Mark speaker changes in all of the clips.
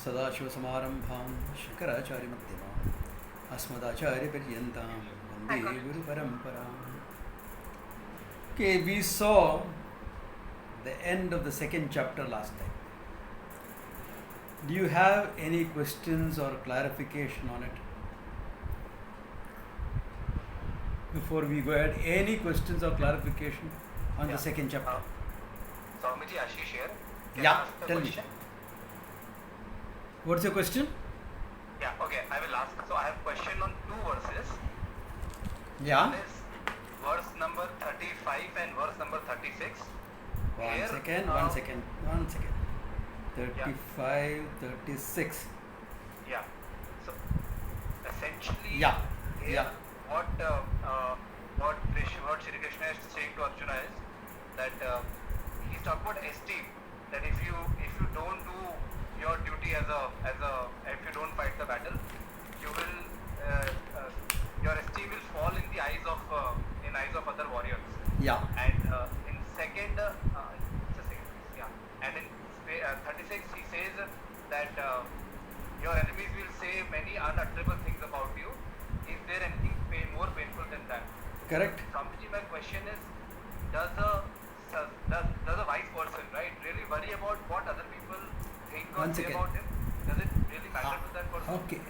Speaker 1: सदाशिवसमारम्भां शङ्कराचार्यमध्यमाम् अस्मदाचार्यपर्यन्तां वन्दे गुरुपरम्पराम्. Okay, we saw the end of the second chapter last time. Do you have any questions or clarification on it? Before we go ahead, any questions or clarification on the second chapter?
Speaker 2: Swamiji, Ashish here.
Speaker 1: Yeah, tell me. What's your question?
Speaker 2: Yeah, okay, I will ask. So I have question on two verses.
Speaker 1: Yeah.
Speaker 2: One is verse number 35 and verse number 36.
Speaker 1: One second. 35, 36.
Speaker 2: Yeah. So essentially,
Speaker 1: Yeah.
Speaker 2: What Shri Krishna is saying to Arjuna is that he's talking about esteem. That if you don't do your duty if you don't fight the battle, you will your esteem will fall in the eyes of other warriors.
Speaker 1: Yeah.
Speaker 2: And in second, and in 36 he says that your enemies will say many unutterable things about you. Is there anything more painful than that?
Speaker 1: Correct.
Speaker 2: Swamiji, my question is, does a wise person, right, really worry about what other people think or say about him? Does it really matter to that person?
Speaker 1: Okay.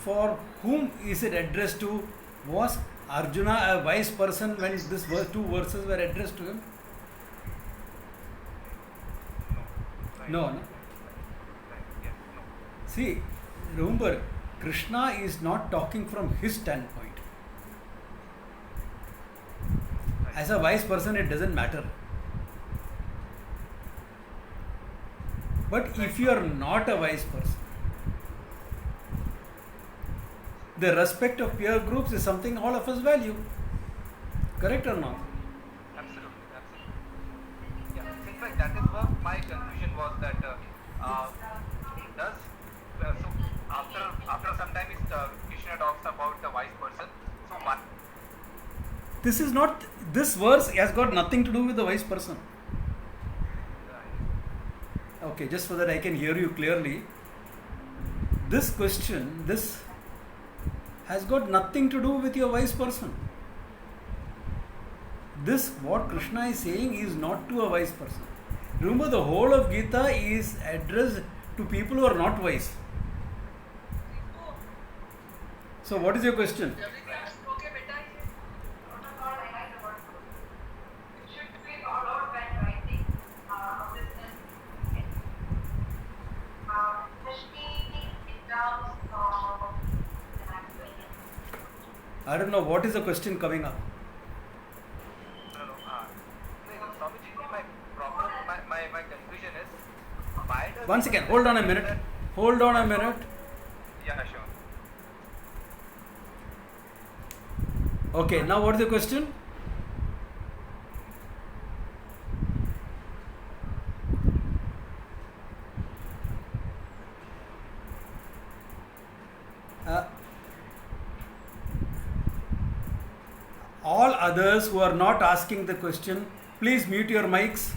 Speaker 1: For whom is it addressed to? Was Arjuna a wise person when these two verses were addressed to him? No.
Speaker 2: Right, yes, no.
Speaker 1: See, remember, Krishna is not talking from his standpoint. As a wise person, it doesn't matter. But if you are not a wise person, the respect of peer groups is something all of us value. Correct or not?
Speaker 2: Absolutely. Yeah. In fact, that is what my conclusion was, that so after some time Krishna talks about the wise person. So one.
Speaker 1: This verse has got nothing to do with the wise person. Okay, just so that I can hear you clearly. This question, this has got nothing to do with your wise person. This, what Krishna is saying, is not to a wise person. Remember, the whole of Gita is addressed to people who are not wise. So, what is your question? I don't know, what is the question coming up?
Speaker 2: No. Swamiji, my conclusion is, why does...
Speaker 1: One second, hold on a minute.
Speaker 2: Yeah, sure.
Speaker 1: Okay, now what is the question? All others who are not asking the question, please mute your mics.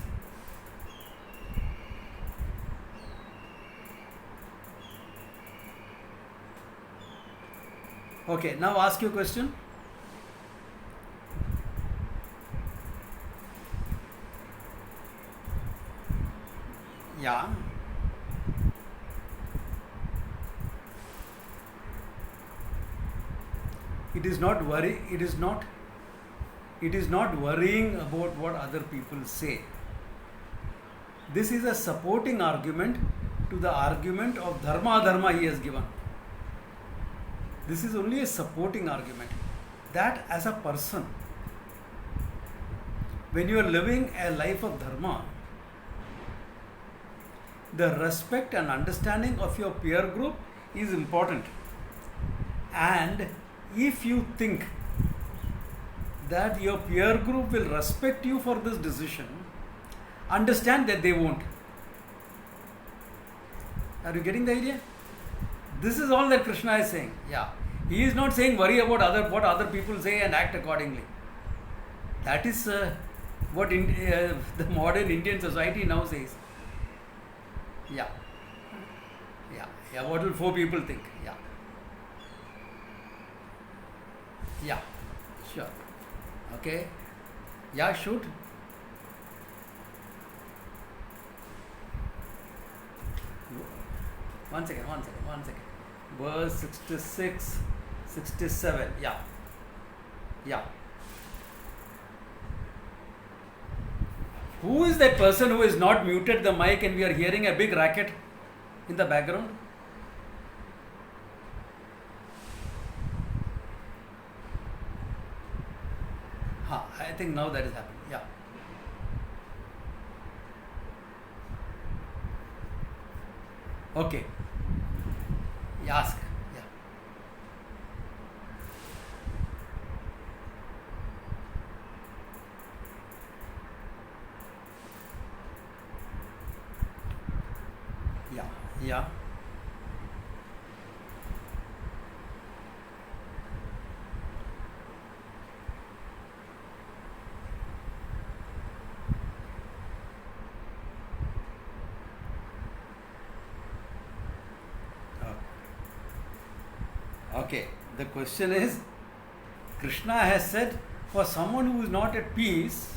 Speaker 1: Okay, now ask your question. Yeah. It is not worrying about what other people say. This is a supporting argument to the argument of dharma he has given. This is only a supporting argument. That as a person, when you are living a life of dharma, the respect and understanding of your peer group is important. And if you think that your peer group will respect you for this decision, understand that they won't. Are you getting the idea? This is all that Krishna is saying. Yeah. He is not saying worry about what other people say and act accordingly. That is what the modern Indian society now says. Yeah. Yeah. Yeah. What will four people think? Yeah. Yeah. Sure. Okay. Yeah. Shoot. One second. One second. One second. Verse 66, 67. Yeah. Yeah. Who is that person who is not muted the mic and we are hearing a big racket in the background? I think now that is happening. Yeah. Okay. Ask. Yeah. Yeah. Yeah. Okay. The question is, Krishna has said, for someone who is not at peace,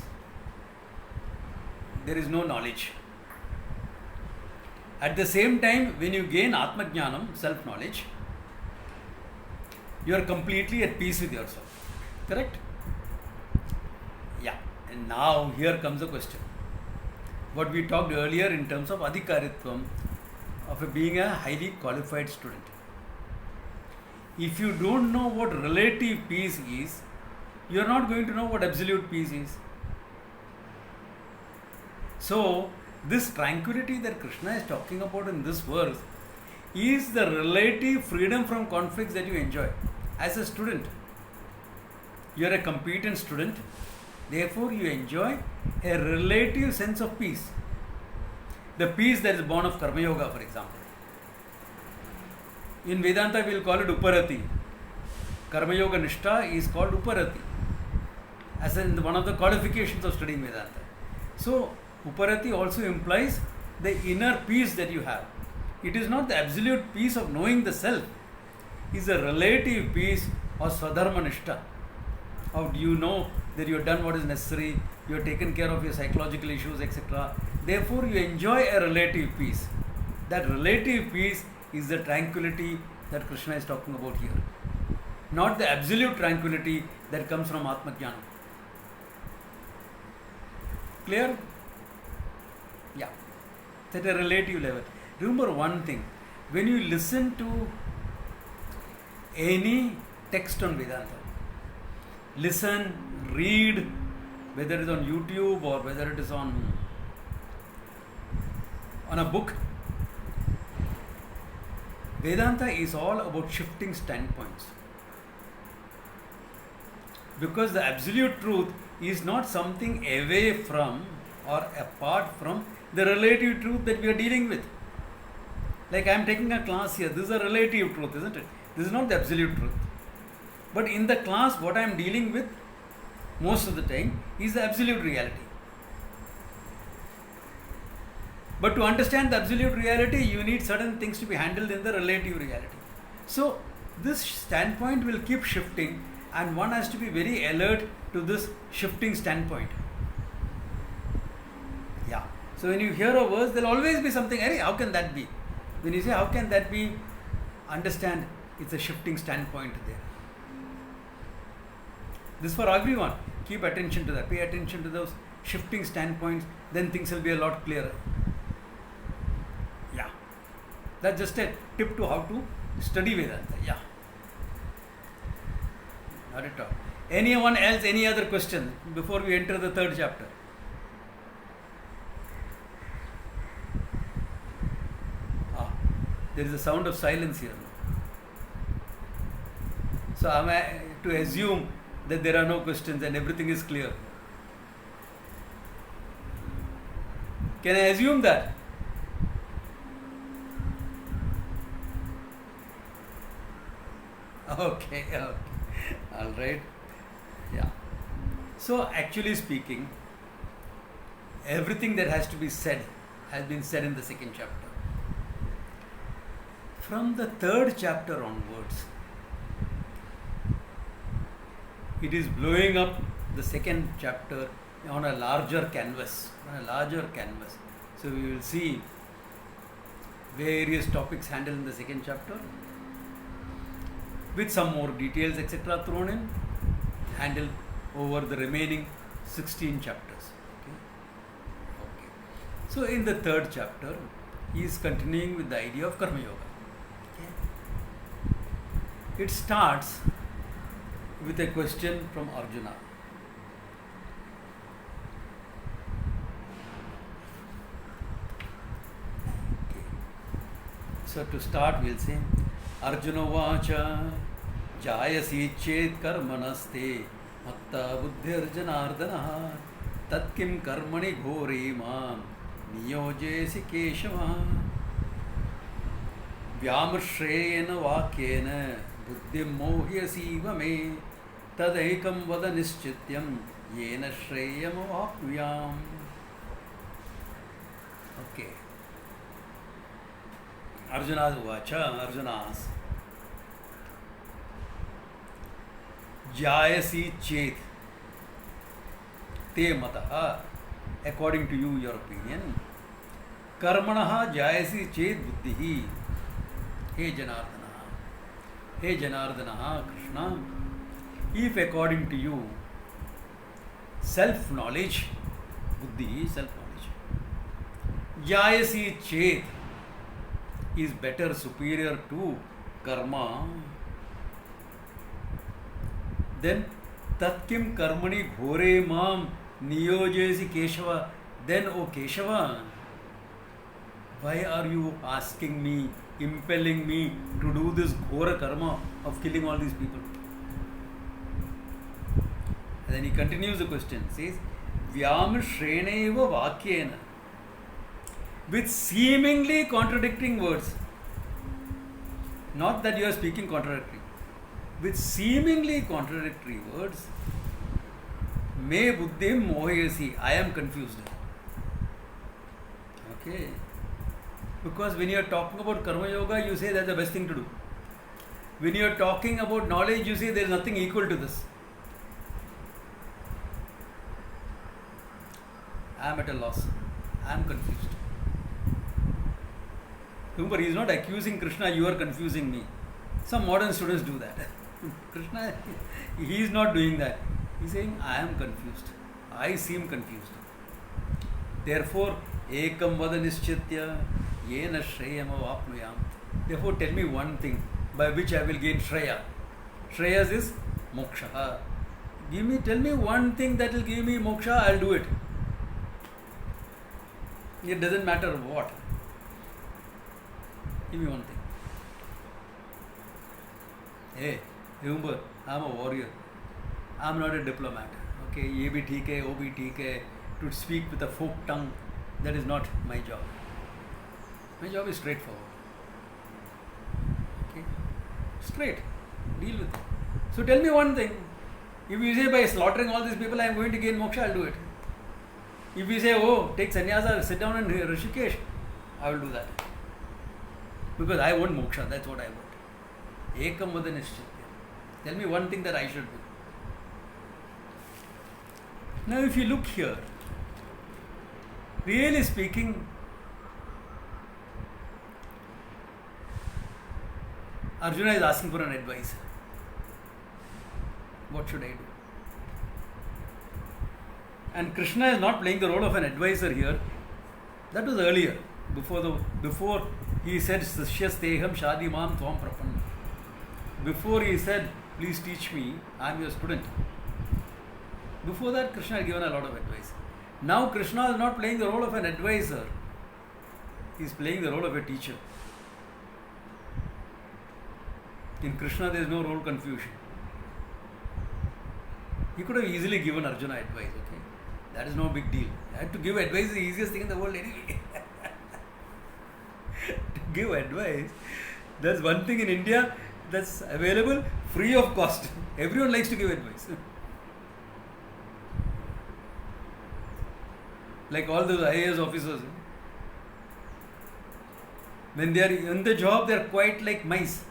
Speaker 1: there is no knowledge. At the same time, when you gain Atma Jnanam, self-knowledge, you are completely at peace with yourself. Correct? Yeah. And now here comes the question. What we talked earlier in terms of adhikaritvam, of being a highly qualified student. If you don't know what relative peace is, you are not going to know what absolute peace is. So, this tranquility that Krishna is talking about in this verse is the relative freedom from conflicts that you enjoy as a student. You are a competent student, therefore you enjoy a relative sense of peace. The peace that is born of Karma Yoga, for example. In Vedanta, we will call it Uparati. Karma Yoga Nishtha is called Uparati, as in one of the qualifications of studying Vedanta. So, Uparati also implies the inner peace that you have. It is not the absolute peace of knowing the self. It is a relative peace or Swadharma Nishtha. How do you know that you have done what is necessary, you have taken care of your psychological issues, etc. Therefore, you enjoy a relative peace. That relative peace is the tranquility that Krishna is talking about here. Not the absolute tranquility that comes from Atma Jnana. Clear? Yeah. It's at a relative level. Remember one thing. When you listen to any text on Vedanta, listen, read, whether it is on YouTube or whether it is on a book, Vedanta is all about shifting standpoints. Because the absolute truth is not something away from or apart from the relative truth that we are dealing with. Like I am taking a class here, this is a relative truth, isn't it? This is not the absolute truth. But in the class, what I am dealing with most of the time is the absolute reality. But to understand the absolute reality, you need certain things to be handled in the relative reality. So, this standpoint will keep shifting, and one has to be very alert to this shifting standpoint. Yeah. So, when you hear a verse, there will always be something, hey, how can that be? When you say, how can that be? Understand, it's a shifting standpoint there. This for everyone. Keep attention to that. Pay attention to those shifting standpoints, then things will be a lot clearer. Yeah. That's just a tip to how to study Vedanta. Yeah. Not at all. Anyone else, any other question before we enter the third chapter? There is a sound of silence here. So am I to assume that there are no questions and everything is clear? Can I assume that? Okay. All right. Yeah. So actually speaking, everything that has to be said has been said in the second chapter. From the third chapter onwards, it is blowing up the second chapter on a larger canvas. So we will see various topics handled in the second chapter with some more details etc. thrown in, handled over the remaining 16 chapters. Okay. So in the third chapter, he is continuing with the idea of Karma Yoga. Okay. It starts with a question from Arjuna. Okay. So to start, we'll say Arjuna Vacha Jayasi Chet Karmanaste Matta Buddhir Janardana Tat Kim Karmani Ghori Mam Niyojesi Keshava Vyamshreyena Vakyena Buddhim Mohyasiva Me Tadekam Vada Nischityam Yena Shreyam Vapyam. Okay. Arjuna Vacha, Arjuna asks, Jayasi Chet Te Mataha, according to you, your opinion, Karmanaha Jayasi Chet Buddhihi. Hey Janardana, Krishna, if according to you, self-knowledge, Buddhi, self-knowledge, Jayasi Chet is better, superior to karma, then Tatkim Karmani Ghore Mam Niyojesi Keshava, then O Keshava, why are you asking me, impelling me to do this ghora karma of killing all these people? And then he continues the question, says, Vyam Shreneva Vakyena, with seemingly contradicting words. Not that you are speaking contradictory. With seemingly contradictory words, Me Buddhim Mohayasi, I am confused. Okay. Because when you are talking about Karma Yoga, you say that's the best thing to do. When you are talking about knowledge, you say there is nothing equal to this. I am at a loss. I am confused. Remember, he is not accusing Krishna, you are confusing me. Some modern students do that. Krishna, he is not doing that. He is saying, I am confused. I seem confused. Therefore, ekam vada nischitya yena shreyam avapnuyam. Therefore, tell me one thing by which I will gain shreya. Shreyas is moksha. Tell me one thing that will give me moksha, I'll do it. It doesn't matter what. Give me one thing. Hey, remember, I'm a warrior. I'm not a diplomat. Okay, ye bhi theek hai, wo bhi theek hai. To speak with a folk tongue, that is not my job. My job is straightforward. Okay, straight. Deal with it. So tell me one thing. If you say by slaughtering all these people I am going to gain moksha, I'll do it. If you say, oh, take sannyasa, sit down in Rishikesh, I will do that. Because I want moksha, that's what I want. Ekam vada nischitya. Tell me one thing that I should do. Now if you look here, really speaking, Arjuna is asking for an advice. What should I do? And Krishna is not playing the role of an advisor here. That was earlier, before he said, Sishyasteham Shadi Mam Tvam Prapanna. Before he said, please teach me, I am your student. Before that, Krishna had given a lot of advice. Now Krishna is not playing the role of an advisor. He is playing the role of a teacher. In Krishna there is no role confusion. He could have easily given Arjuna advice, okay? That is no big deal. I had to give advice is the easiest thing in the world anyway. To give advice, there's one thing in India that's available free of cost. Everyone likes to give advice. Like all those IAS officers. When they are in the job, they are quite like mice.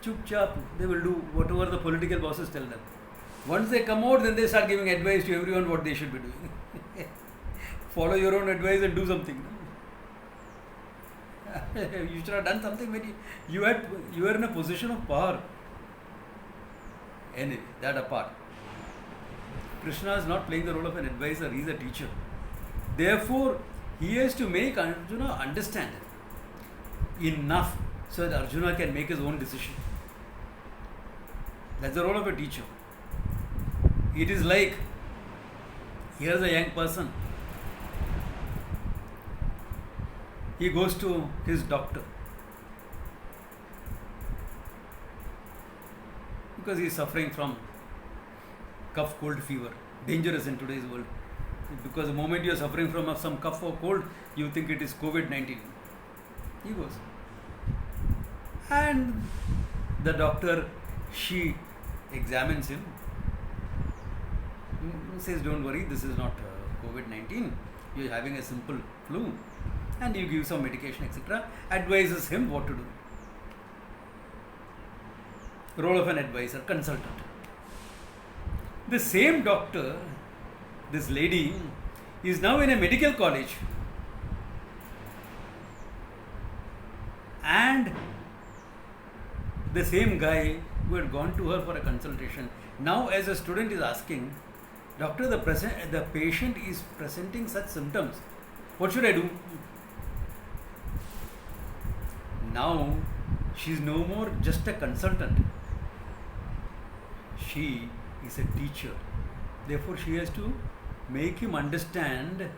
Speaker 1: Chup chap, they will do whatever the political bosses tell them. Once they come out, then they start giving advice to everyone what they should be doing. Follow your own advice and do something. You should have done something when you were in a position of power. Anyway, that apart. Krishna is not playing the role of an advisor, he is a teacher. Therefore, he has to make Arjuna understand enough so that Arjuna can make his own decision. That's the role of a teacher. It is like, here's a young person. He goes to his doctor because he is suffering from cough, cold, fever. Dangerous in today's world. Because the moment you are suffering from some cough or cold, you think it is COVID-19. He goes. And the doctor, she examines him. Says, don't worry, this is not COVID-19. You are having a simple flu. And you give some medication, etc. Advises him what to do. Role of an advisor, consultant. The same doctor, this lady, is now in a medical college. And the same guy who had gone to her for a consultation, now as a student is asking, doctor, the patient is presenting such symptoms. What should I do? Now, she is no more just a consultant. She is a teacher. Therefore, she has to make him understand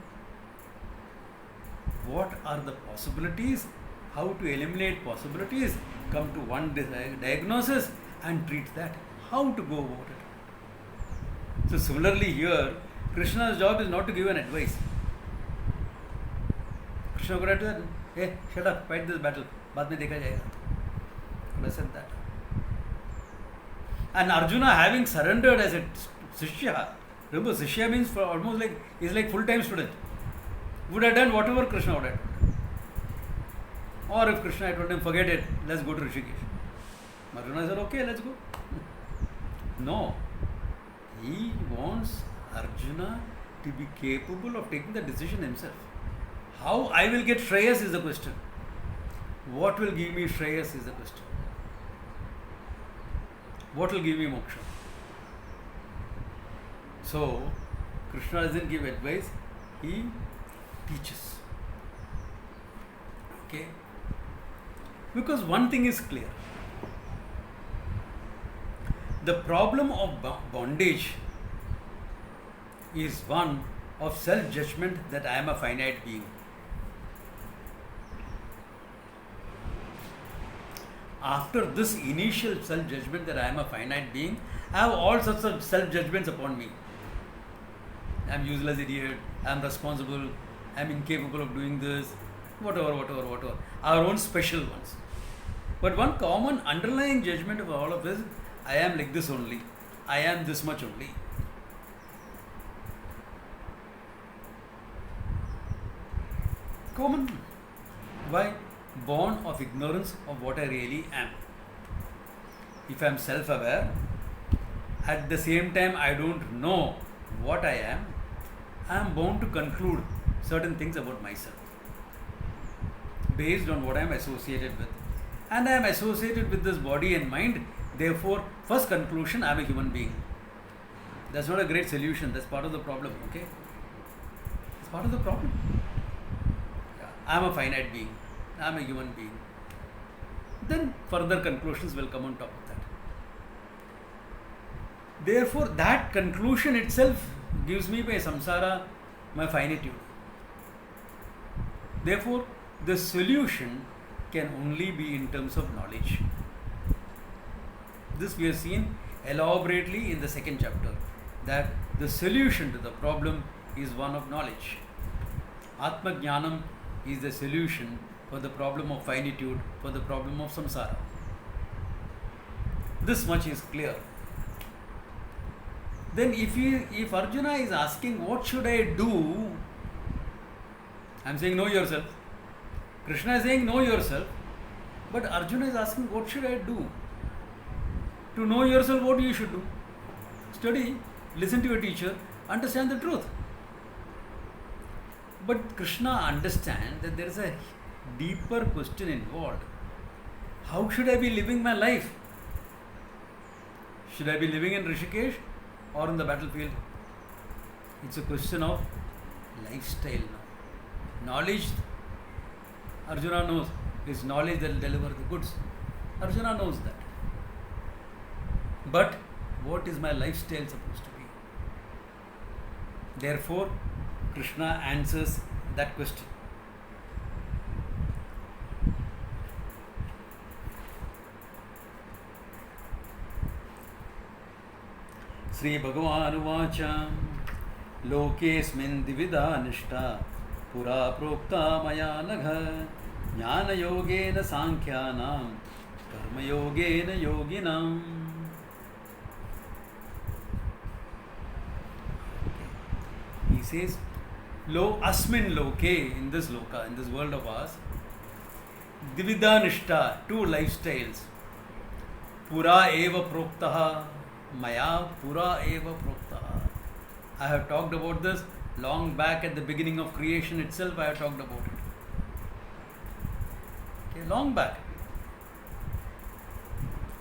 Speaker 1: what are the possibilities, how to eliminate possibilities, come to one diagnosis and treat that. How to go about it. So, similarly here, Krishna's job is not to give an advice. Krishna could have said, hey, shut up, fight this battle. बाद में देखा जाएगा. Could have said that. And Arjuna having surrendered as a Shishya, remember Shishya means for almost like, is like full-time student, would have done whatever Krishna would have done. Or if Krishna had told him, forget it, let's go to Rishikesh. Arjuna said, okay, let's go. No. He wants Arjuna to be capable of taking the decision himself. How I will get Shreyas is the question. What will give me Shreyas is the question. What will give me moksha? So, Krishna doesn't give advice, he teaches. Okay? Because one thing is clear. The problem of bondage is one of self-judgment that I am a finite being. After this initial self-judgment that I am a finite being, I have all sorts of self-judgments upon me. I am useless idiot, I am responsible, I am incapable of doing this, whatever. Our own special ones. But one common underlying judgment of all of us, I am like this only. I am this much only. Common. Why? Born of ignorance of what I really am. If I am self-aware, at the same time I don't know what I am bound to conclude certain things about myself based on what I am associated with. And I am associated with this body and mind, therefore, first conclusion, I am a human being. That's not a great solution, that's part of the problem, okay? It's part of the problem. I am a finite being. I am a human being. Then further conclusions will come on top of that. Therefore, that conclusion itself gives me my samsara, my finitude. Therefore, the solution can only be in terms of knowledge. This we have seen elaborately in the second chapter, that the solution to the problem is one of knowledge. Atma Jnanam is the solution for the problem of finitude, for the problem of samsara. This much is clear. Then if Arjuna is asking, what should I do? I am saying, know yourself. Krishna is saying, know yourself. But Arjuna is asking, what should I do? To know yourself, what you should do? Study, listen to your teacher, understand the truth. But Krishna understands that there is a deeper question involved. How should I be living my life? Should I be living in Rishikesh or in the battlefield? It's a question of lifestyle now. Knowledge, Arjuna knows, is knowledge that will deliver the goods. Arjuna knows that. But what is my lifestyle supposed to be? Therefore, Krishna answers that question. Sri Bhagavan Uvacha Lokesmin Dividha Nishta Pura Prokta Maya Nagha Jnana Yogena Sankhyanam Karma Yogena Yoginam. He says, Lo Asmin Loke, in this loka, in this world of ours, Dividha Nishta, two lifestyles. Pura Eva Proktaha Maya Pura Eva Proktaha. I have talked about this long back at the beginning of creation itself. I have talked about it. Okay, long back.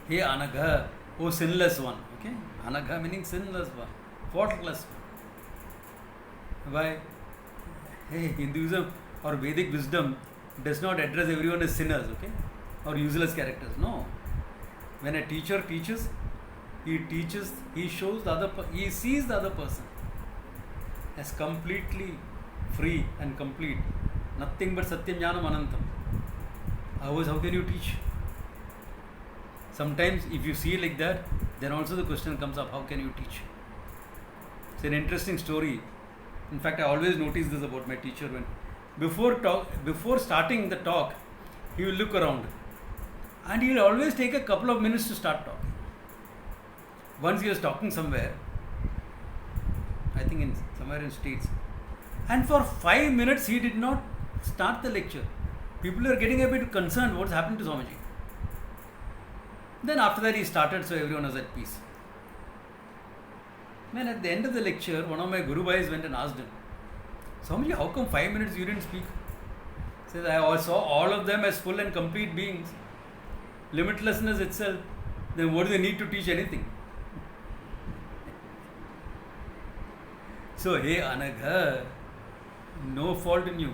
Speaker 1: Hey Anagha, oh sinless one. Okay, Anagha meaning sinless one, faultless one. Why? Hey, Hinduism or Vedic wisdom does not address everyone as sinners, okay, or useless characters. No. When a teacher teaches, he shows the other, he sees the other person as completely free and complete. Nothing but Satyam Jnanam Anantam. Otherwise, how can you teach? Sometimes, if you see like that, then also the question comes up, how can you teach? It's an interesting story. In fact, I always notice this about my teacher. When before starting the talk, he will look around and he will always take a couple of minutes to start talking. Once he was talking somewhere, I think somewhere in States, and for 5 minutes he did not start the lecture. People are getting a bit concerned what's happened to Swamiji. Then after that he started, so everyone was at peace. Then at the end of the lecture, one of my Guru Bhais went and asked him, Swamiji, how come 5 minutes you didn't speak? He says, I saw all of them as full and complete beings. Limitlessness itself. Then what do they need to teach anything? So, hey Anagha, no fault in you.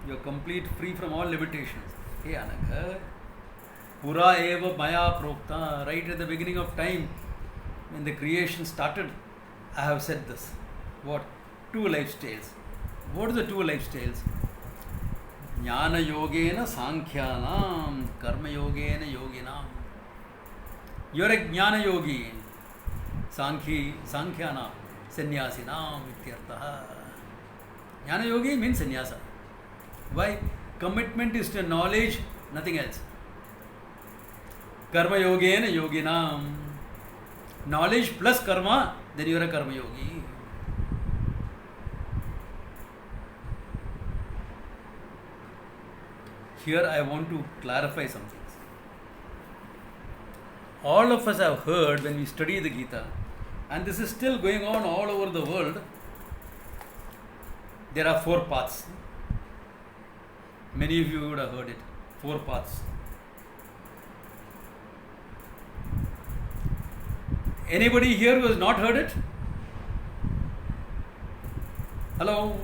Speaker 1: You're complete, free from all limitations. Hey Anagha, Pura eva maya prokta. Right at the beginning of time, when the creation started, I have said this. What? Two lifestyles. What are the two lifestyles? Jnana yogena sankhyanam, karma yogena yoginam. You're a jnana yogi. Sankhyanam, sannyasinam ityartaha. Jnana yogi means sannyasa. Why? Commitment is to knowledge, nothing else. Karma yogena yoginam. Knowledge plus karma, then you are a karma yogi. Here I want to clarify some things. All of us have heard when we study the Gita, and this is still going on all over the world, there are 4 paths. Many of you would have heard it. 4 paths. Anybody here who has not heard it? Hello?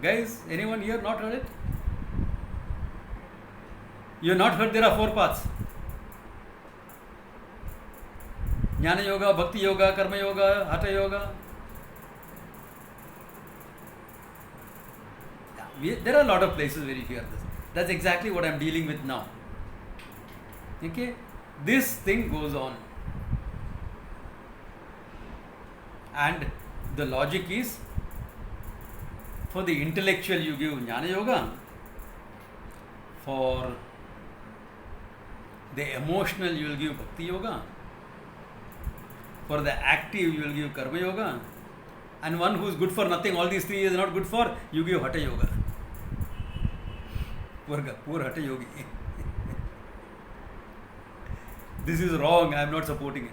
Speaker 1: Guys, anyone here not heard it? You have not heard there are 4 paths. Jnana Yoga, Bhakti Yoga, Karma Yoga, Hatha Yoga. There are a lot of places where you hear this. That's exactly what I'm dealing with now. Okay? This thing goes on. And the logic is, for the intellectual you give Jnana Yoga, for the emotional you will give Bhakti Yoga, for the active you will give Karma Yoga, and one who is good for nothing, all these 3 is not good for, you give Hatha Yoga. poor Hatha Yogi. This is wrong, I am not supporting it.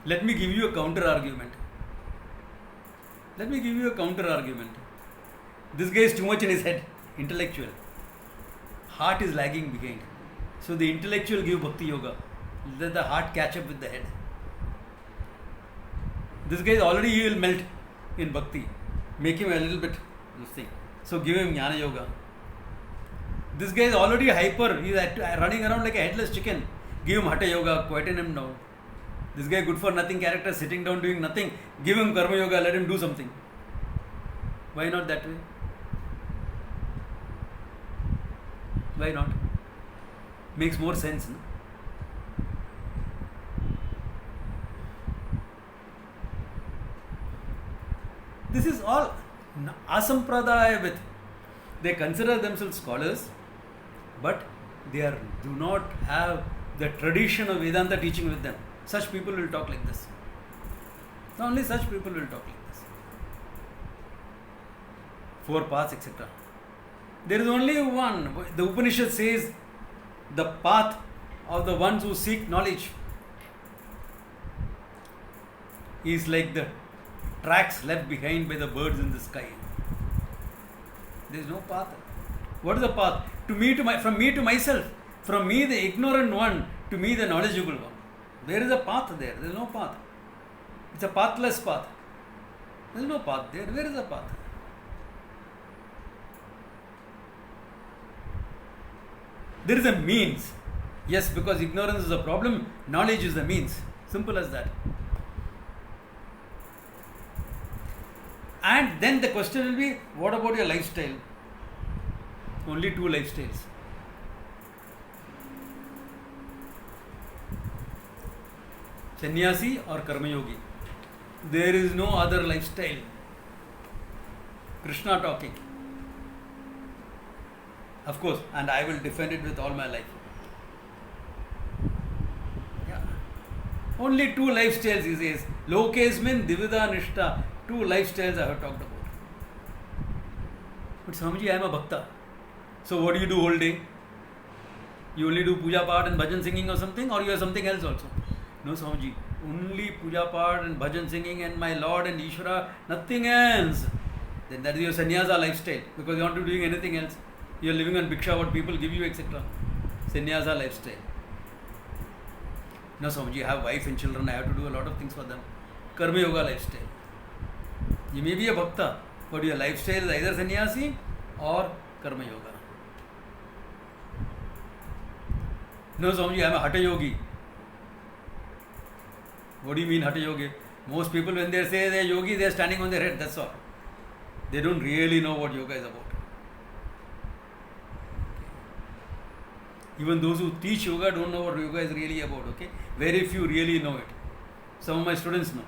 Speaker 1: Let me give you a counter argument. This guy is too much in his head, intellectual. Heart is lagging behind. So the intellectual give bhakti yoga. Let the heart catch up with the head. This guy is already, he will melt in bhakti. Make him a little bit this thing. So give him jnana yoga. This guy is already hyper. He is running around like a headless chicken. Give him hatha yoga, quieten him down. This guy good for nothing character, sitting down doing nothing. Give him karma yoga, let him do something. Why not that way? Why not? Makes more sense. No? This is all asampradaya with. They consider themselves scholars, but they do not have the tradition of Vedanta teaching with them. Such people will talk like this. Only such people will talk like this. 4 paths, etc. There is only one. The Upanishad says the path of the ones who seek knowledge is like the tracks left behind by the birds in the sky. There is no path. What is the path? From me to myself. From me, the ignorant one, to me, the knowledgeable one. There is a path there. There is no path. It's a pathless path. There is no path there. Where is the path? There is a means. Yes, because ignorance is a problem, knowledge is the means. Simple as that. And then the question will be, what about your lifestyle? Only 2 lifestyles. Sannyasi or Karma Yogi. There is no other lifestyle. Krishna talking. Of course, and I will defend it with all my life. Yeah. Only 2 lifestyles, he says. Lokesmin Divida Nishta. 2 lifestyles I have talked about. But Swamiji, I am a bhakta. So what do you do whole day? You only do puja part and bhajan singing or something, or you have something else also? No, Swamiji. Only puja part and bhajan singing and my Lord and Ishvara, nothing else. Then that is your sannyasa lifestyle, because you are not doing anything else. You are living on bhiksha, what people give you, etc. Sannyasa lifestyle. No, Swamiji, I have wife and children, I have to do a lot of things for them. Karma yoga lifestyle. You may be a bhakta, but your lifestyle is either sannyasi or karma yoga. No, Swamiji, I am a hatha yogi. What do you mean hatha yogi? Most people, when they say they are yogi, they are standing on their head, that's all. They don't really know what yoga is about. Even those who teach yoga don't know what yoga is really about, okay? Very few really know it. Some of my students know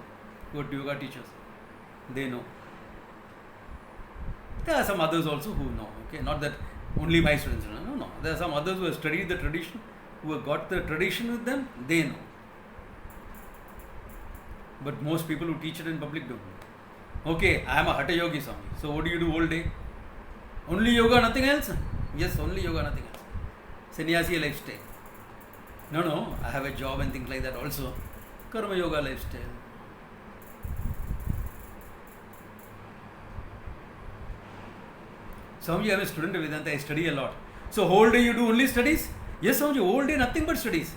Speaker 1: what yoga teaches. They know. There are some others also who know, okay? Not that only my students know. No. There are some others who have studied the tradition, who have got the tradition with them, they know. But most people who teach it in public don't know. Okay, I am a hatha yogi, Swami. So what do you do all day? Only yoga, nothing else? Yes, only yoga, nothing else. Sannyasi lifestyle. No, I have a job and things like that also. Karma yoga lifestyle. Swamiji, I am a student of Vedanta, I study a lot. So whole day you do only studies? Yes, Swamiji, whole day nothing but studies.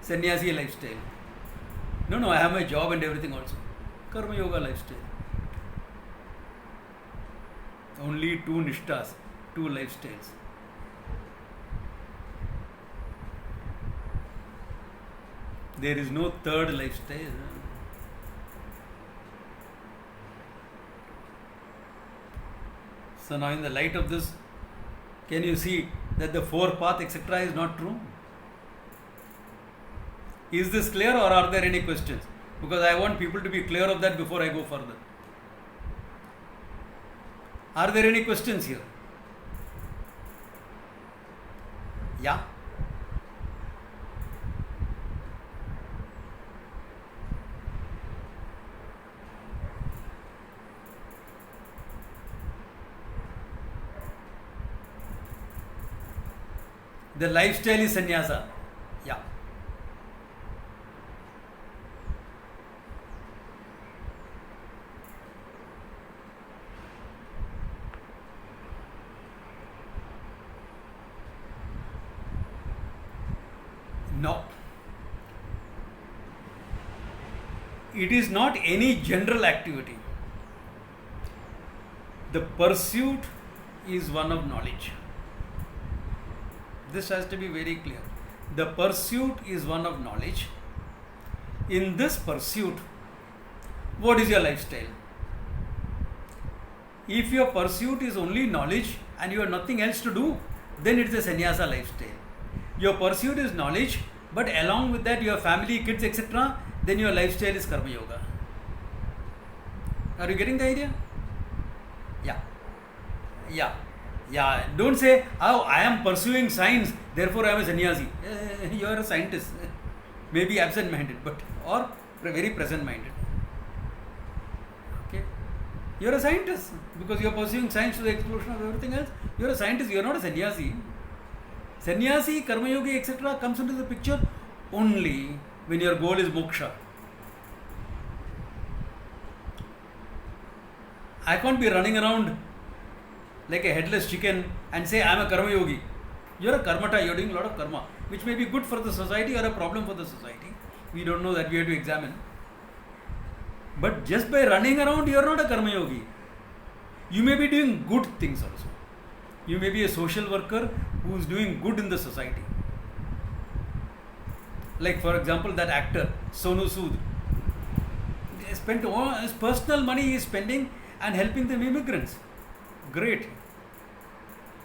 Speaker 1: Sannyasi lifestyle. No, I have my job and everything also. Karma yoga lifestyle. Only 2 nishtas, 2 lifestyles. There is no third lifestyle. So now in the light of this, can you see that the 4 path, etc. is not true? Is this clear, or are there any questions? Because I want people to be clear of that before I go further. Are there any questions here? Yeah? The lifestyle is sannyasa. Yeah. No. It is not any general activity. The pursuit is one of knowledge. This has to be very clear. The pursuit is one of knowledge. In this pursuit, what is your lifestyle? If your pursuit is only knowledge and you have nothing else to do, then it is a sannyasa lifestyle. Your pursuit is knowledge, but along with that, your family, kids, etc., then your lifestyle is karma yoga. Are you getting the idea? Yeah. Don't say, oh, I am pursuing science, therefore I am a sannyasi. You are a scientist. Maybe absent-minded, but or very present-minded. Okay? You are a scientist because you are pursuing science to the explosion of everything else. You are a scientist. You are not a sannyasi. Sannyasi, karma yogi, etc. comes into the picture only when your goal is moksha. I can't be running around like a headless chicken and say I am a karma yogi. You are a karmata, you are doing a lot of karma, which may be good for the society or a problem for the society. We don't know that, we have to examine. But just by running around, you are not a karma yogi. You may be doing good things also. You may be a social worker who is doing good in the society. Like for example, that actor, Sonu Sood. He spent all his personal money he is spending and helping them immigrants. Great.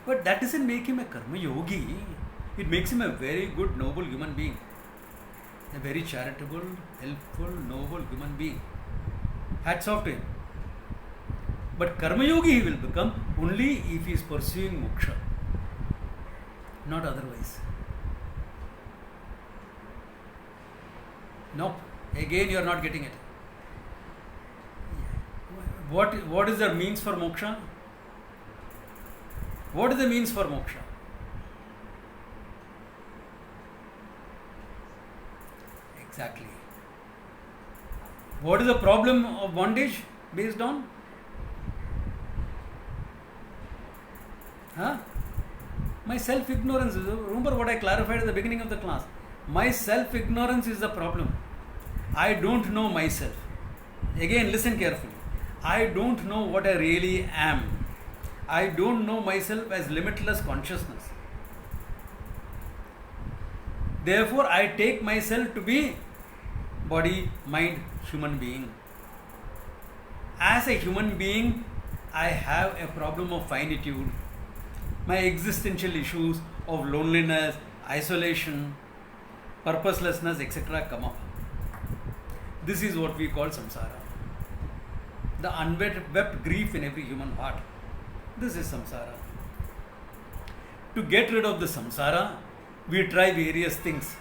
Speaker 1: But that doesn't make him a karma yogi. It makes him a very good, noble human being. A very charitable, helpful, noble human being. Hats off to him. But karma yogi he will become only if he is pursuing moksha. Not otherwise. Nope. Again you are not getting it. What is the means for moksha? What is the means for moksha? Exactly. What is the problem of bondage based on? My self-ignorance. Remember what I clarified at the beginning of the class. My self-ignorance is the problem. I don't know myself. Again, listen carefully. I don't know what I really am. I don't know myself as limitless consciousness. Therefore, I take myself to be body, mind, human being. As a human being, I have a problem of finitude. My existential issues of loneliness, isolation, purposelessness, etc. come up. This is what we call samsara. The unwept grief in every human heart. This is samsara. To get rid of the samsara, we try various things.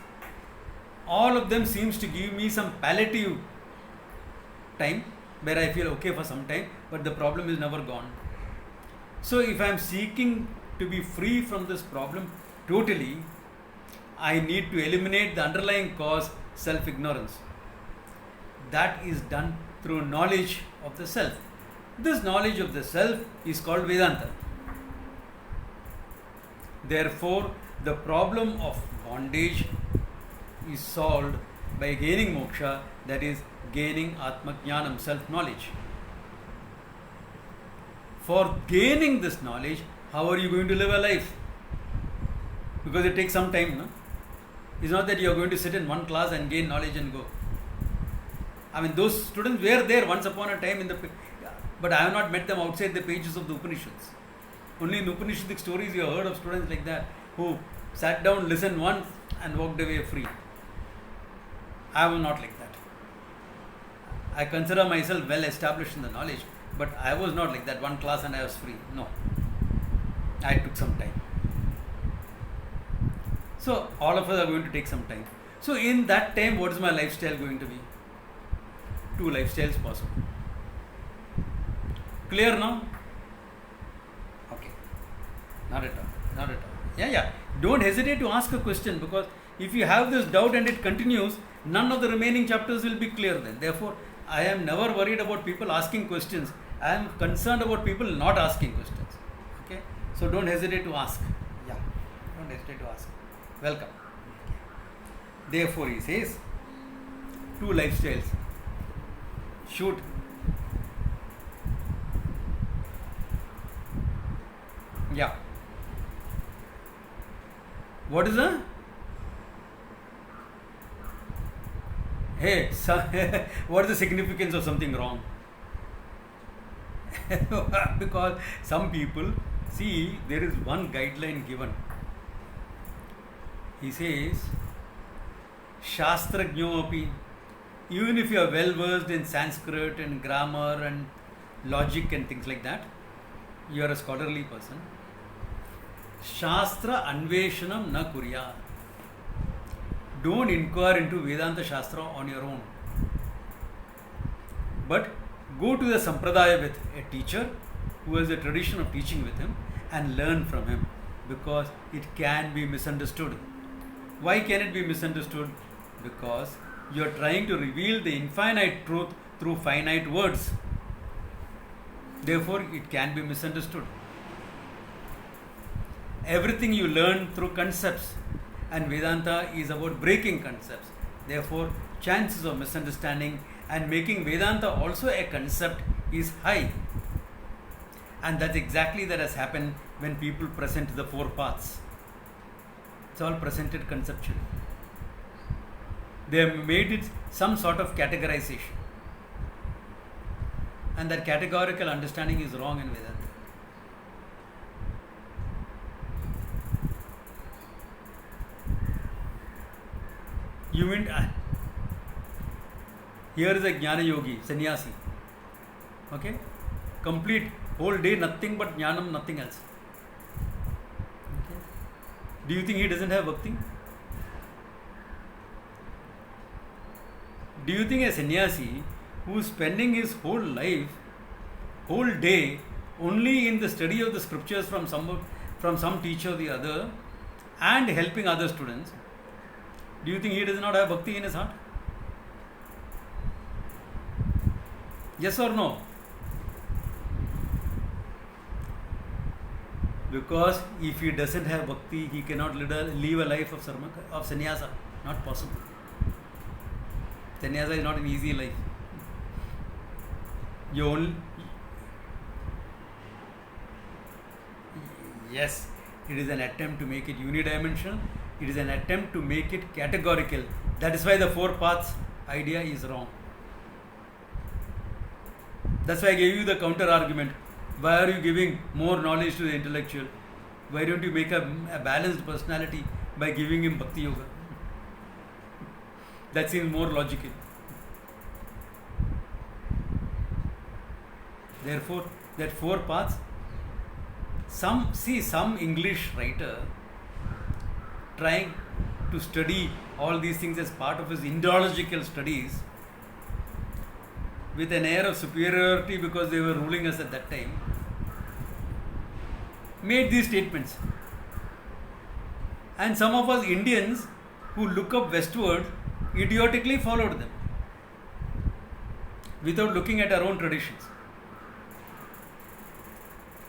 Speaker 1: All of them seems to give me some palliative time where I feel okay for some time, but the problem is never gone. So if I am seeking to be free from this problem totally, I need to eliminate the underlying cause, self-ignorance. That is done through knowledge of the self. This knowledge of the self is called Vedanta. Therefore, the problem of bondage is solved by gaining moksha, that is, gaining Atma Jnanam, self-knowledge. For gaining this knowledge, how are you going to live a life? Because it takes some time, no? It's not that you are going to sit in one class and gain knowledge and go. I mean, those students were there once upon a time but I have not met them outside the pages of the Upanishads. Only in Upanishadic stories you have heard of students like that who sat down, listened once and walked away free. I was not like that. I consider myself well established in the knowledge, but I was not like that. One class and I was free. No. I took some time. So all of us are going to take some time. So in that time, what is my lifestyle going to be? Two lifestyles possible. Clear now? Okay. Not at all. Not at all. Yeah. Don't hesitate to ask a question, because if you have this doubt and it continues, none of the remaining chapters will be clear then. Therefore, I am never worried about people asking questions. I am concerned about people not asking questions. Okay? So don't hesitate to ask. Yeah. Don't hesitate to ask. Welcome. Therefore, he says, two lifestyles. Shoot. Yeah. What is the? Hey, what is the significance of something wrong? Because some people, see, there is one guideline given. He says, Shastrajno api, even if you are well versed in Sanskrit and grammar and logic and things like that, you are a scholarly person. Shastra Anveshanam na kurya. Don't inquire into Vedanta Shastra on your own. But go to the Sampradaya with a teacher who has a tradition of teaching with him and learn from him, because it can be misunderstood. Why can it be misunderstood? Because you are trying to reveal the infinite truth through finite words. Therefore, it can be misunderstood. Everything you learn through concepts, and Vedanta is about breaking concepts. Therefore, chances of misunderstanding and making Vedanta also a concept is high. And that's exactly that has happened when people present the four paths. It's all presented conceptually. They have made it some sort of categorization. And that categorical understanding is wrong in Vedanta. You mean, here is a Jnana Yogi, sannyasi. Okay? Complete whole day, nothing but Jnanam, nothing else. Okay? Do you think he doesn't have bhakti? Do you think a sannyasi who is spending his whole life, whole day, only in the study of the scriptures from some teacher or the other, and helping other students, do you think he does not have bhakti in his heart? Yes or no? Because if he doesn't have bhakti, he cannot live a life of sannyasa. Not possible. Sannyasa is not an easy life. Yes, it is an attempt to make it unidimensional. It is an attempt to make it categorical. That is why the four paths idea is wrong. That's why I gave you the counter argument. Why are you giving more knowledge to the intellectual? Why don't you make a balanced personality by giving him Bhakti Yoga? That seems more logical. Therefore, that four paths, some English writer trying to study all these things as part of his Indological studies with an air of superiority because they were ruling us at that time, made these statements. And some of us Indians who look up westward idiotically followed them without looking at our own traditions.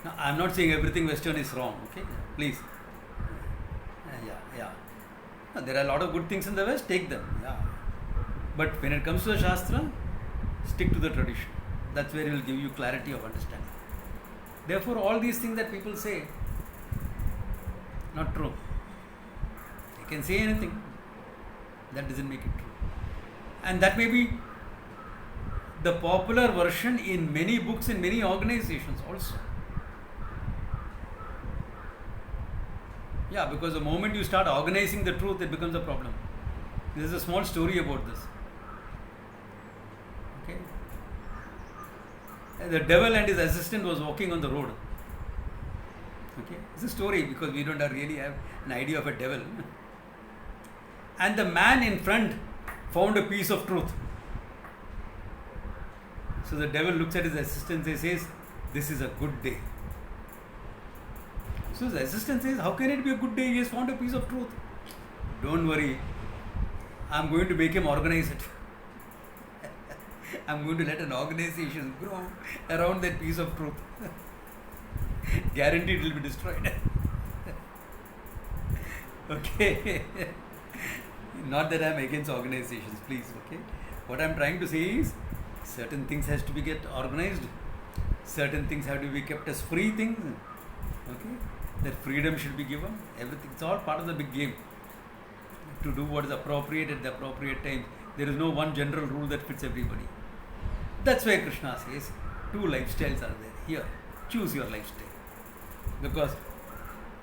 Speaker 1: Now, I am not saying everything Western is wrong, okay? Please. There are a lot of good things in the West, take them. Yeah. But when it comes to the Shastra, stick to the tradition. That's where it will give you clarity of understanding. Therefore, all these things that people say, not true. They can say anything. That doesn't make it true. And that may be the popular version in many books, in many organizations also. Yeah, because the moment you start organizing the truth, it becomes a problem. There is a small story about this. Okay. The devil and his assistant was walking on the road. Okay. It's a story because we don't really have an idea of a devil. And the man in front found a piece of truth. So the devil looks at his assistant and says, "This is a good day." So the assistant says, how can it be a good day? He has found a piece of truth. Don't worry, I'm going to make him organize it. I'm going to let an organization grow around that piece of truth. Guaranteed it will be destroyed. Okay. Not that I'm against organizations, please. Okay. What I'm trying to say is, certain things has to be get organized. Certain things have to be kept as free things. Okay. That freedom should be given. Everything. It's all part of the big game. To do what is appropriate at the appropriate time. There is no one general rule that fits everybody. That's why Krishna says, two lifestyles are there. Here, choose your lifestyle. Because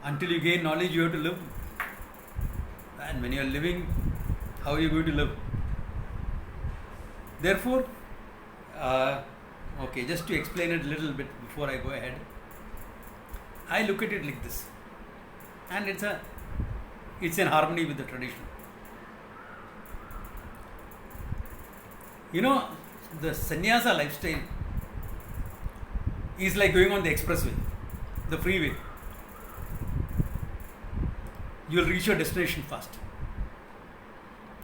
Speaker 1: until you gain knowledge, you have to live. And when you are living, how are you going to live? Therefore, okay, just to explain it a little bit before I go ahead, I look at it like this. And it's in harmony with the tradition. You know, the sannyasa lifestyle is like going on the expressway, the freeway. You will reach your destination fast.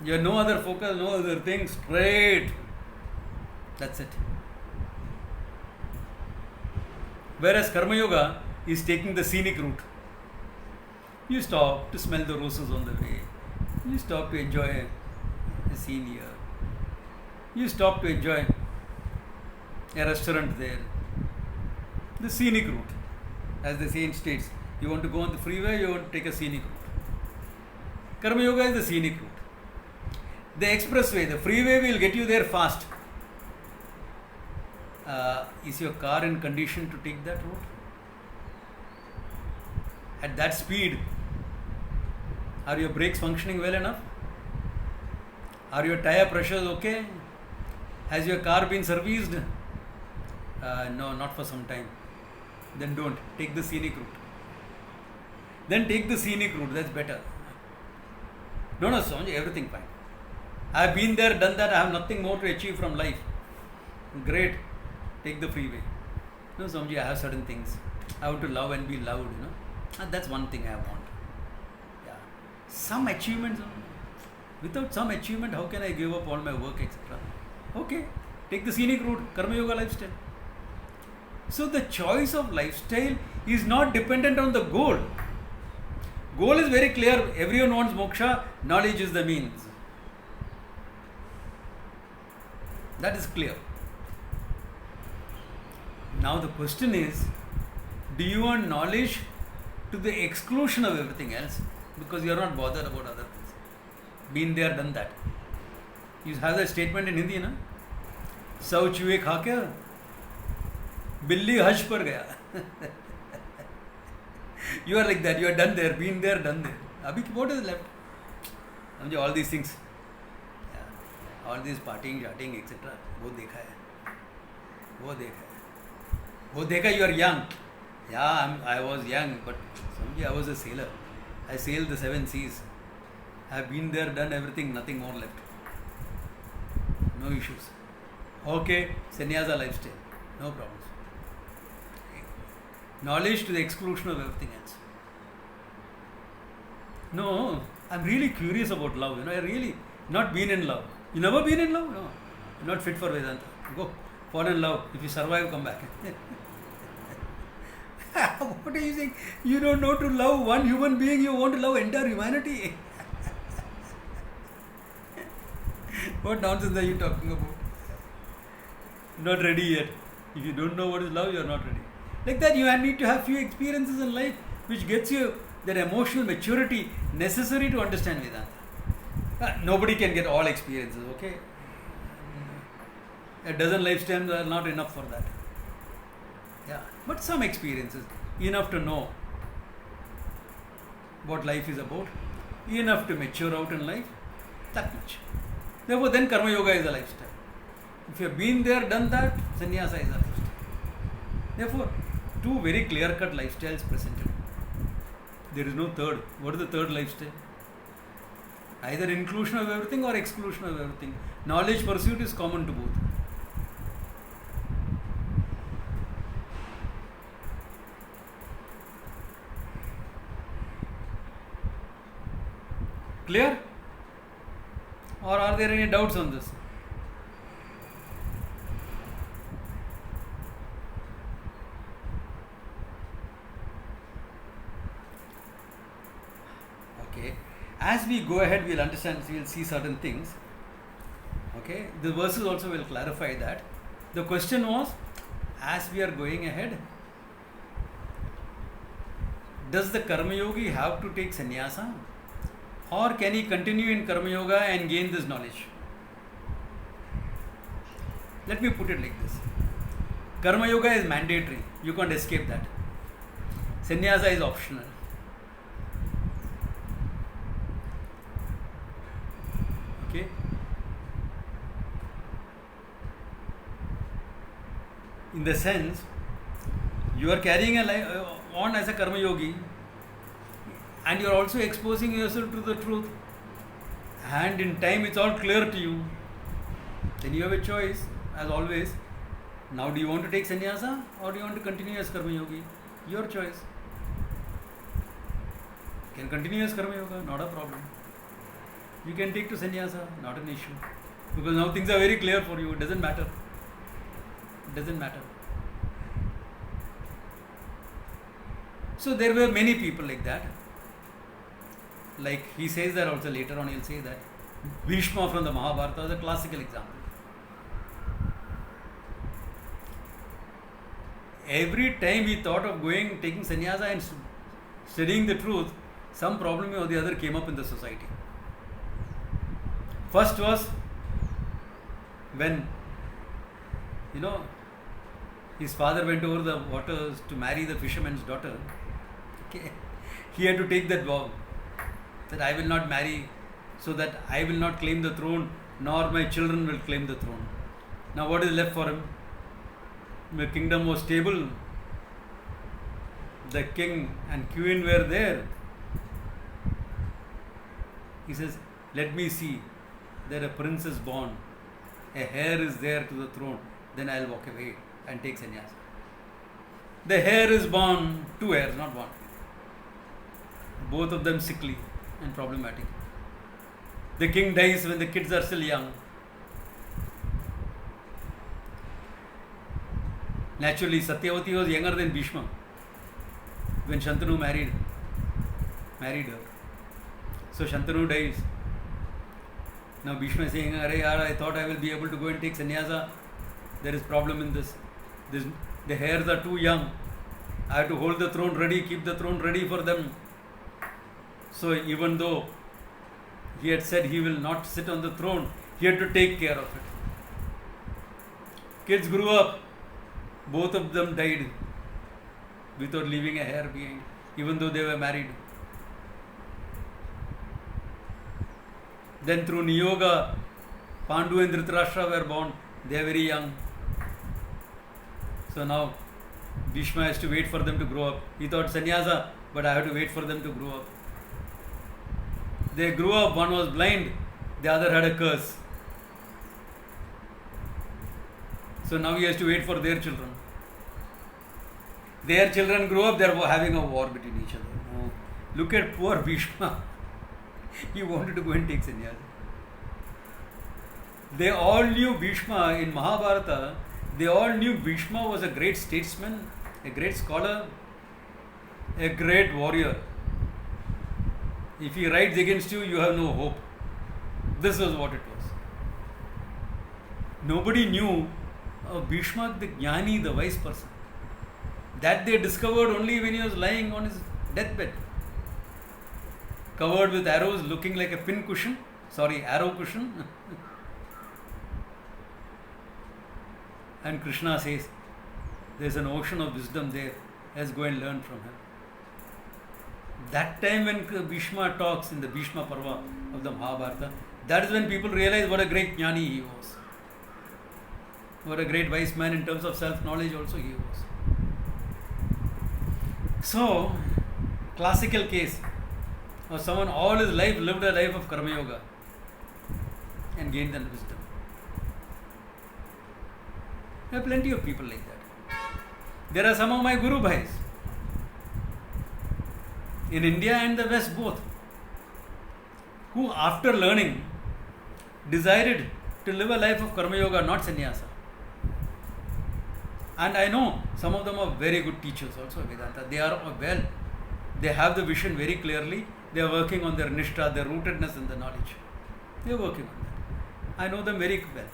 Speaker 1: You have no other focus, no other thing, straight. That's it. Whereas Karma Yoga is taking the scenic route. You stop to smell the roses on the way. You stop to enjoy the scene here. You stop to enjoy a restaurant there. The scenic route. As the saying states, you want to go on the freeway, you want to take a scenic route. Karma Yoga is the scenic route. The expressway, the freeway will get you there fast. Is your car in condition to take that route? At that speed, are your brakes functioning well enough? Are your tire pressures okay? Has your car been serviced? No, not for some time. Then don't. Take the scenic route. Then take the scenic route. That's better. No, Swamiji, everything fine. I have been there, done that. I have nothing more to achieve from life. Great. Take the freeway. No, Swamiji, I have certain things. I want to love and be loved, And that's one thing I want. Yeah. Some achievements. Without some achievement, how can I give up all my work, etc.? Okay. Take the scenic route. Karma Yoga lifestyle. So the choice of lifestyle is not dependent on the goal. Goal is very clear. Everyone wants moksha. Knowledge is the means. That is clear. Now the question is, do you want knowledge to the exclusion of everything else? Because you are not bothered about other things. Been there, done that. You have that statement in Hindi, na? Sau chuhe kha kya? Billi haj par gaya. You are like that. You are done there, been there, done there. Abhi what is left? All these things. Yeah. All this partying, chatting, etc. वो देखा है. वो देखा है. वो देखा, you are young. Yeah, I was young, but I was a sailor. I sailed the 7 seas. I have been there, done everything, nothing more left. No issues. Okay, sannyasa lifestyle. No problems. Knowledge to the exclusion of everything else. No, I'm really curious about love. I really not been in love. You never been in love? No. You're not fit for Vedanta. Go, fall in love. If you survive, come back. What are you saying? You don't know to love one human being, you want to love entire humanity. What nonsense are you talking about? Not ready yet. If you don't know what is love, you are not ready. Like that, you need to have few experiences in life which gets you that emotional maturity necessary to understand Vedanta. Nobody can get all experiences, okay? A dozen lifetimes are not enough for that. Yeah, but some experiences, enough to know what life is about, enough to mature out in life, that much. Therefore, then Karma Yoga is a lifestyle. If you have been there, done that, sannyasa is a lifestyle. Therefore, two very clear-cut lifestyles presented. There is no third. What is the third lifestyle? Either inclusion of everything or exclusion of everything. Knowledge pursuit is common to both. Clear? Or are there any doubts on this? Okay. As we go ahead, we'll understand, we'll see certain things. Okay. The verses also will clarify that. The question was, as we are going ahead, does the Karma Yogi have to take sannyasa? Or can he continue in Karma Yoga and gain this knowledge? Let me put it like this. Karma Yoga is mandatory. You can't escape that. Sannyasa is optional. Okay? In the sense, you are carrying a life on as a Karma Yogi, and you are also exposing yourself to the truth, and in time it's all clear to you. Then you have a choice, as always. Now, do you want to take sannyasa or do you want to continue as Karma Yogi? Your choice. You can continue as Karma Yoga, not a problem. You can take to sannyasa, not an issue. Because now things are very clear for you, it doesn't matter. It doesn't matter. So there were many people like that. Like he says that also later on, he'll say that Bhishma from the Mahabharata is a classical example. Every time he thought of going, taking sannyasa and studying the truth, some problem or the other came up in the society. First was when, his father went over the waters to marry the fisherman's daughter. Okay. He had to take that vow that I will not marry, so that I will not claim the throne, nor my children will claim the throne. Now what is left for him? The kingdom was stable. The king and queen were there. He says, let me see that a prince is born, a heir is there to the throne, then I'll walk away and take sannyasa. The heir is born, 2 heirs, not 1. Both of them sickly and problematic. The king dies when the kids are still young. Naturally, Satyavati was younger than Bhishma when Shantanu married her. So Shantanu dies. Now Bhishma is saying, I thought I will be able to go and take sannyasa. There is problem in this. The heirs are too young. I have to hold the throne ready, keep the throne ready for them. So even though he had said he will not sit on the throne, he had to take care of it. Kids grew up. Both of them died without leaving a heir behind, even though they were married. Then through Niyoga, Pandu and Dhritarashtra were born. They are very young. So now Bhishma has to wait for them to grow up. He thought sannyasa, but I have to wait for them to grow up. They grew up, one was blind, the other had a curse. So now he has to wait for their children. Their children grew up, they are having a war between each other. Oh, look at poor Bhishma. He wanted to go and take sannyasa. They all knew Bhishma in Mahabharata. They all knew Bhishma was a great statesman, a great scholar, a great warrior. If he rides against you, you have no hope. This was what it was. Nobody knew of Bhishma, the Jnani, the wise person. That they discovered only when he was lying on his deathbed, covered with arrows, looking like a arrow cushion. And Krishna says, there's an ocean of wisdom there. Let's go and learn from him. That time when Bhishma talks in the Bhishma Parva of the Mahabharata, that is when people realize what a great Jnani he was. What a great wise man in terms of self-knowledge also he was. So, classical case of someone all his life lived a life of Karma Yoga and gained that wisdom. There are plenty of people like that. There are some of my Guru Bhais in India and the West both. who after learning decided to live a life of karma yoga, not sannyasa. And I know some of them are very good teachers also, Vedanta. They are well, they have the vision very clearly. They are working on their nishtha, their rootedness in the knowledge. They are working on that. I know them very well.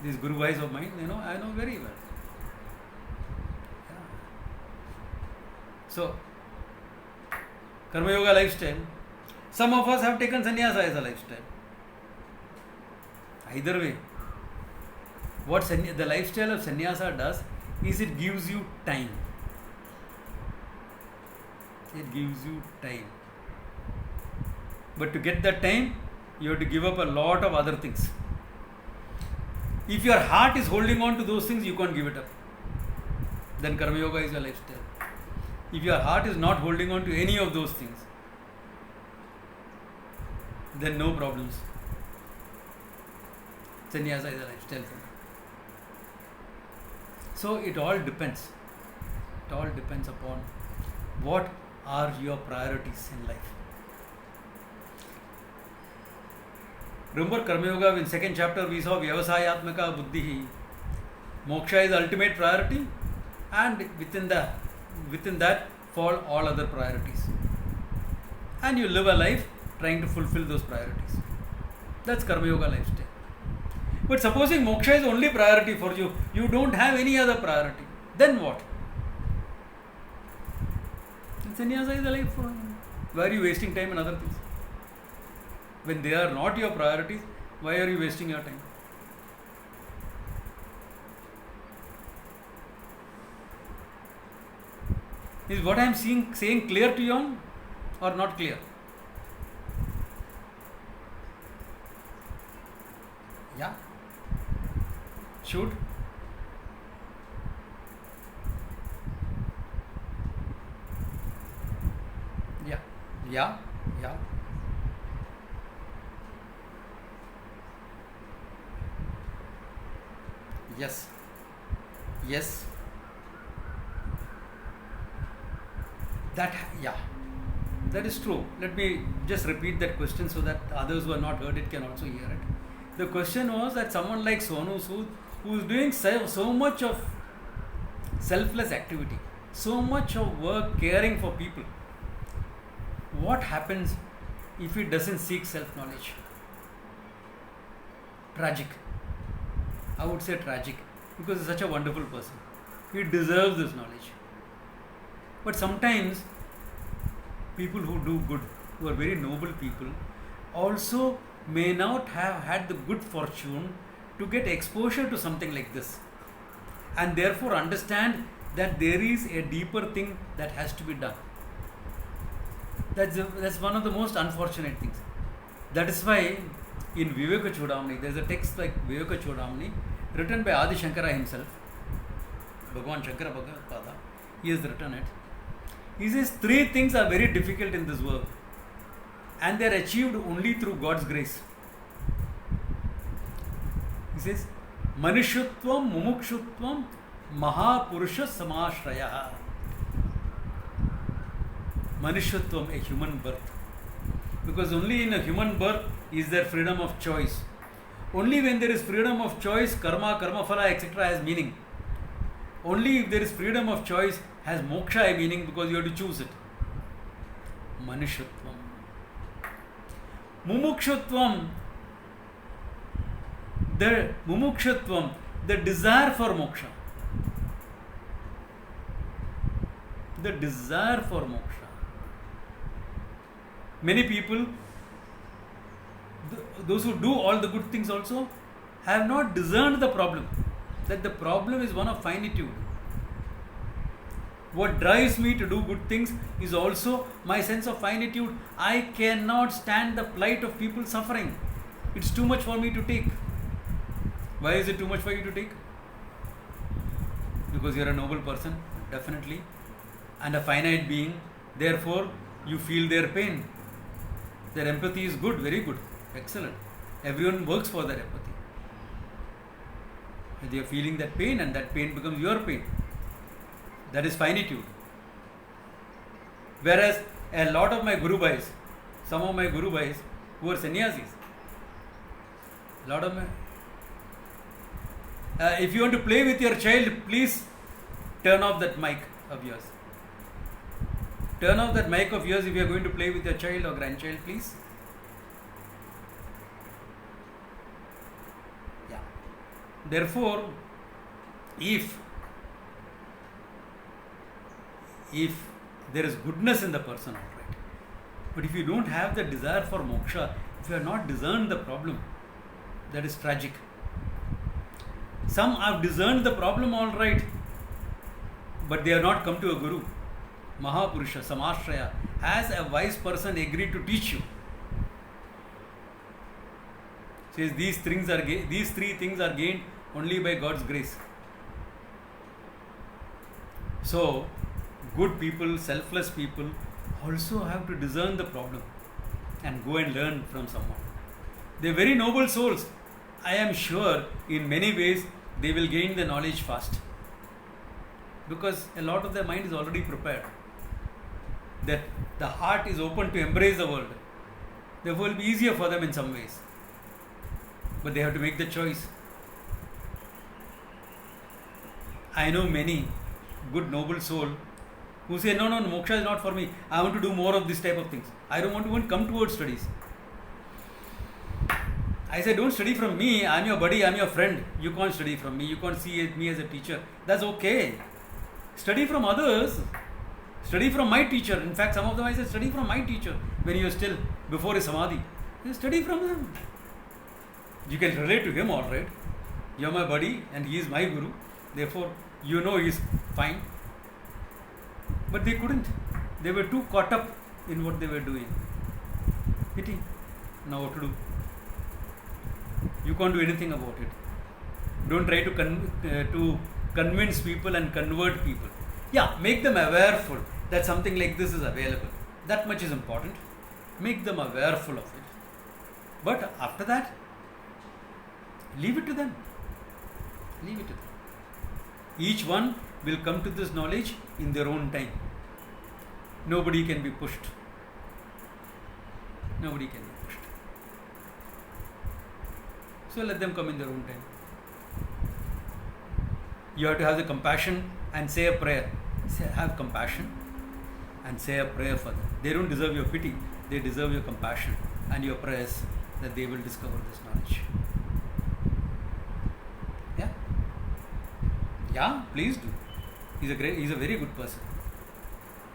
Speaker 1: These Guru Bhais of mine, I know very well. Yeah. So, Karma Yoga lifestyle. Some of us have taken sannyasa as a lifestyle. Either way, what the lifestyle of sannyasa does is it gives you time. It gives you time. But to get that time, you have to give up a lot of other things. If your heart is holding on to those things, you can't give it up. Then Karma Yoga is your lifestyle. If your heart is not holding on to any of those things, then no problems. Sannyasa is a lifestyle for me. So it all depends. It all depends upon what are your priorities in life. Remember Karma Yoga, in second chapter we saw Vyavasayatmaka Buddhi. Moksha is the ultimate priority, and within that fall all other priorities. And you live a life trying to fulfill those priorities. That's Karma Yoga lifestyle. But supposing moksha is only priority for you, you don't have any other priority, then what? Sannyasa is a life for you. Why are you wasting time on other things? When they are not your priorities, why are you wasting your time? Is what I am saying clear to you or not clear? Yeah? Shoot? Yeah. Yeah? Yeah. Yes. Yes. That is true. Let me just repeat that question so that others who have not heard it can also hear it. The question was that someone like Sonu Sood, who is doing so much of selfless activity, so much of work caring for people, what happens if he doesn't seek self-knowledge? Tragic. I would say tragic, because he's such a wonderful person. He deserves this knowledge. But sometimes people who do good, who are very noble people, also may not have had the good fortune to get exposure to something like this, and therefore understand that there is a deeper thing that has to be done. That's one of the most unfortunate things. That is why in Viveka Chudamani, there is a text like Viveka Chudamani written by Adi Shankara himself, Bhagwan Shankara Bhagavad, he has written it. He says 3 things are very difficult in this world, and they are achieved only through God's grace. He says, Manushyatvam, Mumukshutvam, Mahapurusha Samashraya. Manushyatvam, a human birth. Because only in a human birth is there freedom of choice. Only when there is freedom of choice, karma, karma phala, etc. has meaning. Only if there is freedom of choice has moksha a meaning, because you have to choose it. Manushyatvam. Mumukshutvam, the desire for moksha. The desire for moksha. Many people, those who do all the good things also, have not discerned the problem. That the problem is one of finitude. What drives me to do good things is also my sense of finitude. I cannot stand the plight of people suffering. It's too much for me to take. Why is it too much for you to take? Because you're a noble person, definitely, and a finite being. Therefore, you feel their pain. Their empathy is good, very good, excellent. Everyone works for their empathy. They are feeling that pain, and that pain becomes your pain. That is finitude. Whereas a lot of my Guru Bhais, Some of my Guru Bhais who are sannyasis. A lot of my. If you want to play with your child, please turn off that mic of yours. Turn off that mic of yours if you are going to play with your child or grandchild, please. Yeah. Therefore, if there is goodness in the person, all right. But if you don't have the desire for moksha, if you have not discerned the problem, that is tragic. Some have discerned the problem, all right, but they have not come to a guru. Mahapurusha, Samashraya, has a wise person agreed to teach you? Says these three things are gained only by God's grace. So, good people, selfless people also have to discern the problem and go and learn from someone. They are very noble souls. I am sure in many ways they will gain the knowledge fast, because a lot of their mind is already prepared. That the heart is open to embrace the world. Therefore, it will be easier for them in some ways. But they have to make the choice. I know many good noble souls who say, no, moksha is not for me. I want to do more of this type of things. I don't want to even come towards studies. I say, don't study from me. I'm your buddy, I'm your friend. You can't study from me. You can't see me as a teacher. That's okay. Study from others. Study from my teacher. In fact, some of them I said, study from my teacher when you are still before a samadhi. Study from him. You can relate to him, all right. You are my buddy and he is my guru. Therefore, you know he is fine. But they couldn't. They were too caught up in what they were doing. Pity. Now what to do? You can't do anything about it. Don't try to convince people and convert people. Yeah, make them awareful that something like this is available. That much is important. Make them awareful of it. But after that, leave it to them. Leave it to them. Each one will come to this knowledge in their own time. Nobody can be pushed. Nobody can be pushed. So let them come in their own time. You have to have the compassion and say a prayer. Have compassion and say a prayer for them. They don't deserve your pity. They deserve your compassion and your prayers that they will discover this knowledge. Yeah? Yeah, please do. He's a very good person.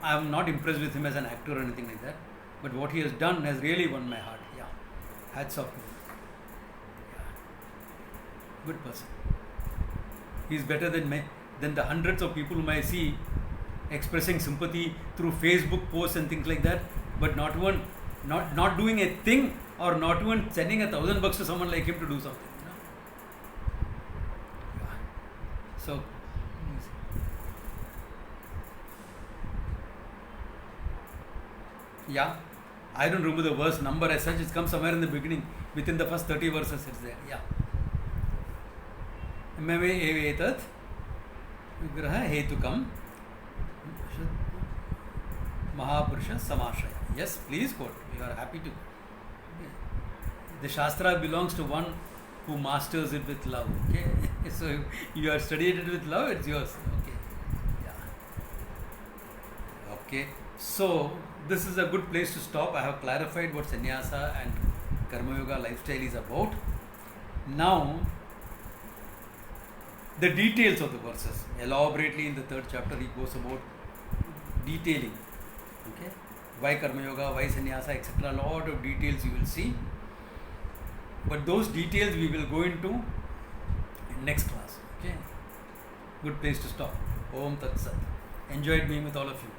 Speaker 1: I am not impressed with him as an actor or anything like that. But what he has done has really won my heart. Yeah. Hats off to him. Yeah. Good person. He is better than the hundreds of people whom I see expressing sympathy through Facebook posts and things like that, but not doing a thing, or not even sending $1,000 to someone like him to do something. You know? Yeah. So, yeah, I don't remember the verse number as such. It comes somewhere in the beginning, within the first 30 verses. It's there. Yeah. Meme evetat vigraha hetukam Mahapurusha Samashraya. Yes, please quote. We are happy to. The Shastra belongs to one who masters it with love. Okay, so you have studied it with love, it's yours. Okay, yeah. Okay, so this is a good place to stop. I have clarified what Sannyasa and Karma Yoga lifestyle is about. Now, the details of the verses. Elaborately in the 3rd chapter, he goes about detailing. Okay, why Karma Yoga, why Sannyasa, etc. A lot of details you will see. But those details we will go into in next class. Okay, good place to stop. Om Tat Sat. Enjoyed being with all of you.